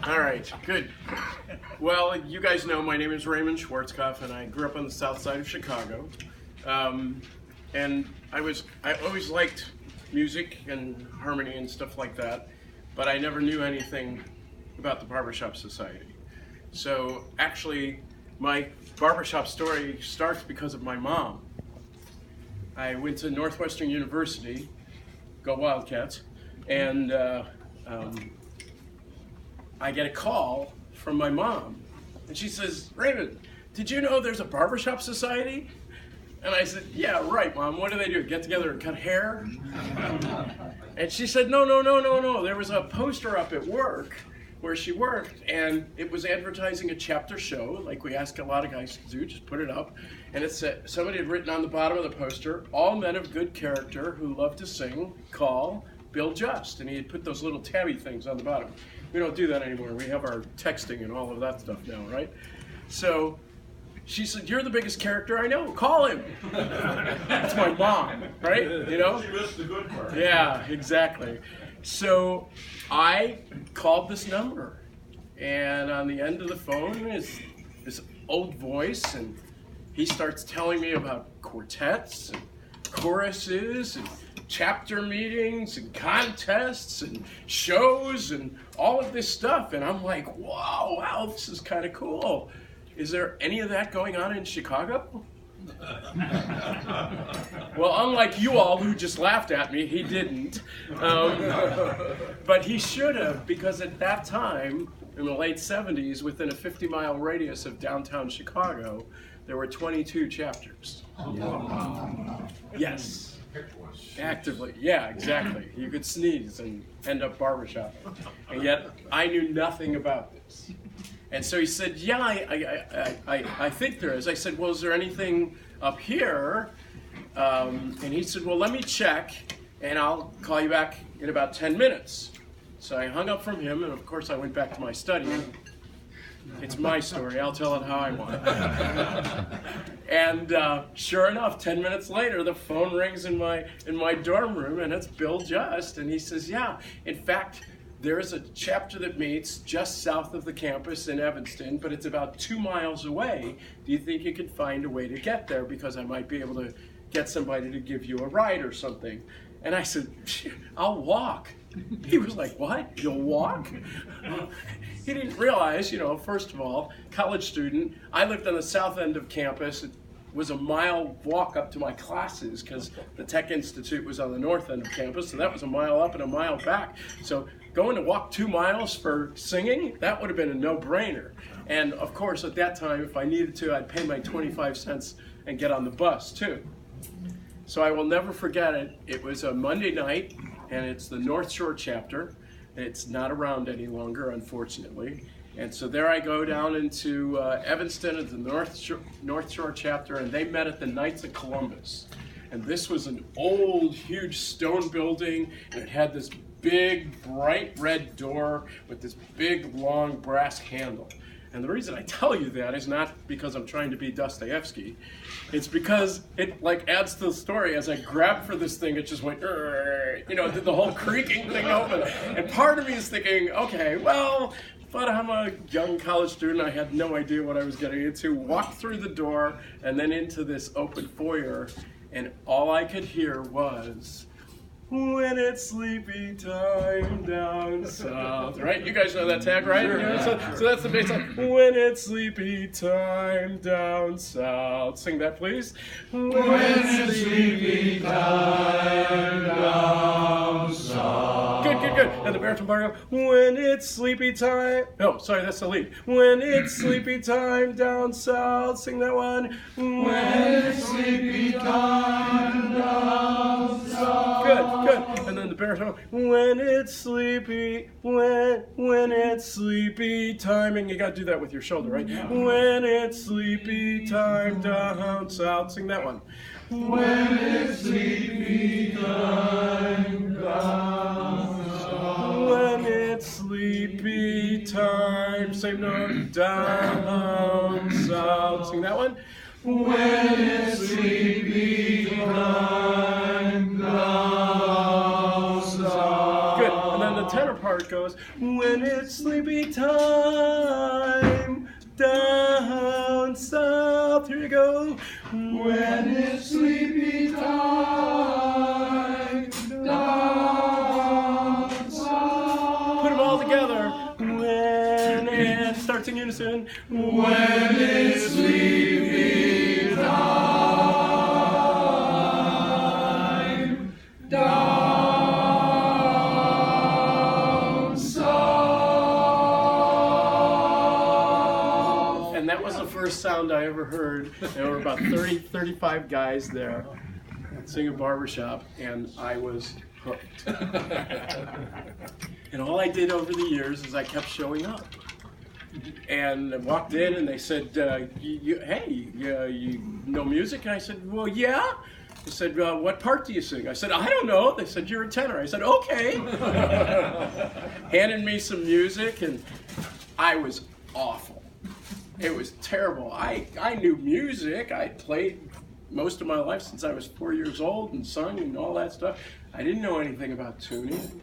All right, good. Well, you guys know my name is Raymond Schwarzkopf, and I grew up on the south side of Chicago. And I always liked music and harmony and stuff like that, but I never knew anything about the Barbershop Society. So actually, my barbershop story starts because of my mom. I went to Northwestern University, go Wildcats, and I get a call from my mom, and she says, "Raymond, did you know there's a barbershop society?" And I said, "Yeah, right, Mom. What do they do? Get together and cut hair?" And she said, No. There was a poster up at work where she worked, and it was advertising a chapter show, like we ask a lot of guys to do, just put it up. And it said, somebody had written on the bottom of the poster, "All men of good character who love to sing, call Bill Just." And he had put those little tabby things on the bottom. We don't do that anymore. We have our texting and all of that stuff now, right? So she said, "You're the biggest character I know. Call him." That's my mom, right? You know? She missed the good part. Yeah, exactly. So I called this number, and on the end of the phone is this old voice, and he starts telling me about quartets and choruses and chapter meetings and contests and shows and all of this stuff. And I'm like, wow, this is kind of cool. Is there any of that going on in Chicago? Well, unlike you all who just laughed at me, he didn't. But he should have, because at that time, in the late 70s, within a 50-mile radius of downtown Chicago, there were 22 chapters. Yes. Actively, yeah, exactly. You could sneeze and end up barbershop. And yet, I knew nothing about this. And so he said, "Yeah, I think there is." I said, "Well, is there anything up here?" And he said, "Well, let me check, and I'll call you back in about 10 minutes. So I hung up from him, and of course I went back to my study. It's my story. I'll tell it how I want. And sure enough, 10 minutes later, the phone rings in my dorm room, and it's Bill Just. And he says, "Yeah, in fact, there is a chapter that meets just south of the campus in Evanston, but it's about 2 miles away. Do you think you could find a way to get there? Because I might be able to get somebody to give you a ride or something." And I said, "I'll walk." He was like, "What? You'll walk?" He didn't realize, first of all, college student, I lived on the south end of campus. It was a mile walk up to my classes because the Tech Institute was on the north end of campus, so that was a mile up and a mile back. So going to walk 2 miles for singing, that would have been a no-brainer. And of course, at that time, if I needed to, I'd pay my 25 cents and get on the bus too. So I will never forget it. It was a Monday night, and it's the North Shore chapter. It's not around any longer, unfortunately. And so there I go down into Evanston at the North Shore chapter, and they met at the Knights of Columbus. And this was an old, huge stone building, and it had this big, bright red door with this big, long brass handle. And the reason I tell you that is not because I'm trying to be Dostoevsky. It's because it adds to the story. As I grabbed for this thing, it just went, did the whole creaking thing open. And part of me is thinking, okay, well, but I'm a young college student. I had no idea what I was getting into. Walked through the door and then into this open foyer, and all I could hear was, "When it's sleepy time down south." Right? You guys know that tag, right? Sure. So that's the bass line. "When it's sleepy time down south." Sing that, please. When it's sleepy time down south. Good. And the baritone part goes, "When it's sleepy time." No, sorry, that's the lead. "When it's sleepy time down south." Sing that one. When it's sleepy time down south. Good. And then the baritone. "When it's sleepy, when it's sleepy time." And you gotta do that with your shoulder, right? "When it's sleepy time down south." Sing that one. When it's sleepy time down south. When it's sleepy time. Same note. Down south. Sing that one. When it's sleepy time down south. Good. And then the tenor part. part goes, when it's sleepy time down south. Here you go. When it's sleepy time down south. Put them all together. When it starts in unison. When it's sleepy time down south. And that was the first sound I ever heard. There were about 35 guys there singing Barbershop, and I was hooked. And all I did over the years is I kept showing up. And I walked in and they said, hey, you know music? And I said, well, yeah. They said, what part do you sing? I said, I don't know. They said, you're a tenor. I said, okay. Handed me some music, and I was awful. It was terrible. I knew music. I played most of my life since I was 4 years old and sung and all that stuff. I didn't know anything about tuning.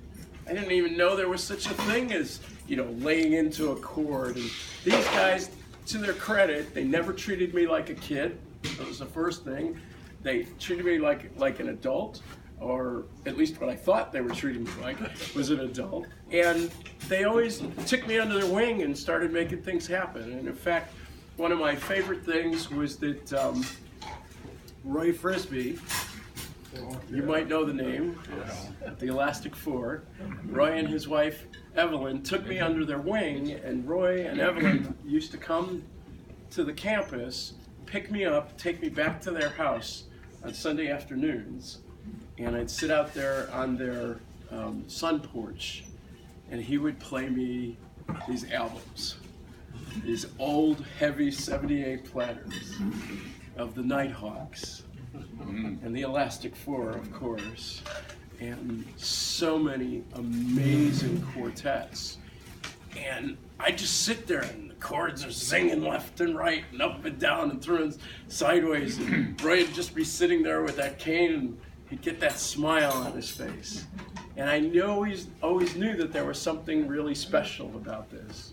I didn't even know there was such a thing as, laying into a chord. And these guys, to their credit, they never treated me like a kid. That was the first thing. They treated me like an adult, or at least what I thought they were treating me like was an adult. And they always took me under their wing and started making things happen. And in fact, one of my favorite things was that Roy Frisbee, you might know the name, the Elastic Four. Roy and his wife Evelyn took me under their wing, and Roy and Evelyn used to come to the campus, pick me up, take me back to their house on Sunday afternoons, and I'd sit out there on their sun porch, and he would play me these albums, these old, heavy 78 platters of the Nighthawks. And the Elastic Four, of course, and so many amazing quartets. And I just sit there, and the chords are singing left and right, and up and down, and through and sideways. And Roy would just be sitting there with that cane, and he'd get that smile on his face. And I always knew that there was something really special about this.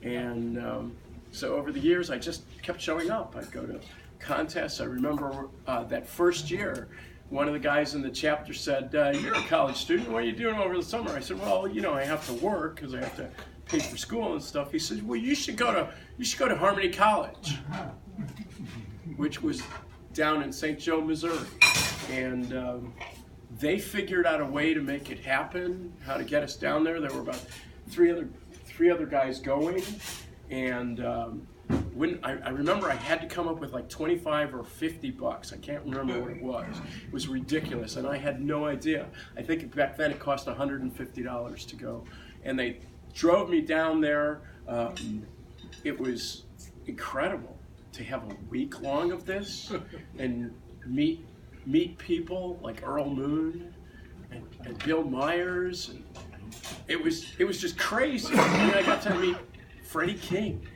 And so over the years, I just kept showing up. I'd go to contests. I remember that first year, one of the guys in the chapter said, you're a college student, what are you doing over the summer? I said, well, I have to work because I have to pay for school and stuff. He said, well, you should go to Harmony College, which was down in St. Joe, Missouri. And they figured out a way to make it happen, how to get us down there. There were about three other guys going, and I remember I had to come up with like 25 or 50 bucks. I can't remember what it was. It was ridiculous, and I had no idea. I think back then it cost $150 to go. And they drove me down there. It was incredible to have a week long of this and meet people like Earl Moon and Bill Myers. And it was just crazy. I mean, I got to meet Freddie King.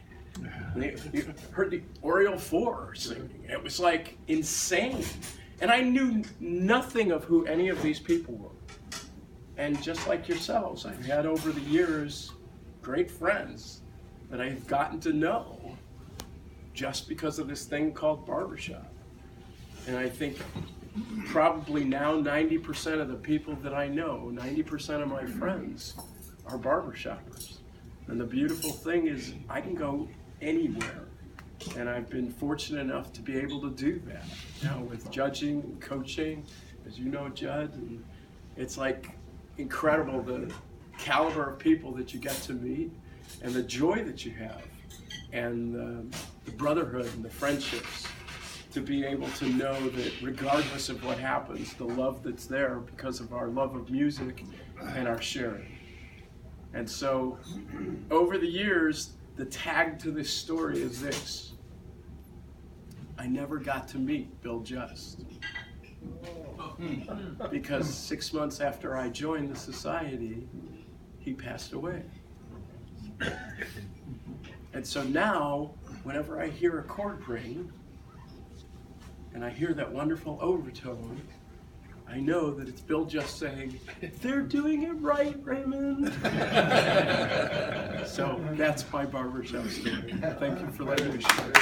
You heard the Oriole Four singing. It was like insane. And I knew nothing of who any of these people were. And just like yourselves, I've had over the years great friends that I've gotten to know just because of this thing called Barbershop. And I think probably now 90% of the people that I know, 90% of my friends are barbershoppers. And the beautiful thing is I can go anywhere. And I've been fortunate enough to be able to do that. Now with judging and coaching, as you know, Judd, and it's like incredible the caliber of people that you get to meet and the joy that you have and the brotherhood and the friendships, to be able to know that regardless of what happens, the love that's there because of our love of music and our sharing. And so over the years, the tag to this story is this: I never got to meet Bill Just, because 6 months after I joined the society, he passed away. And so now, whenever I hear a chord ring, and I hear that wonderful overtone, I know that it's Bill just saying, they're doing it right, Raymond. So that's my barbershop story. Thank you for letting me share.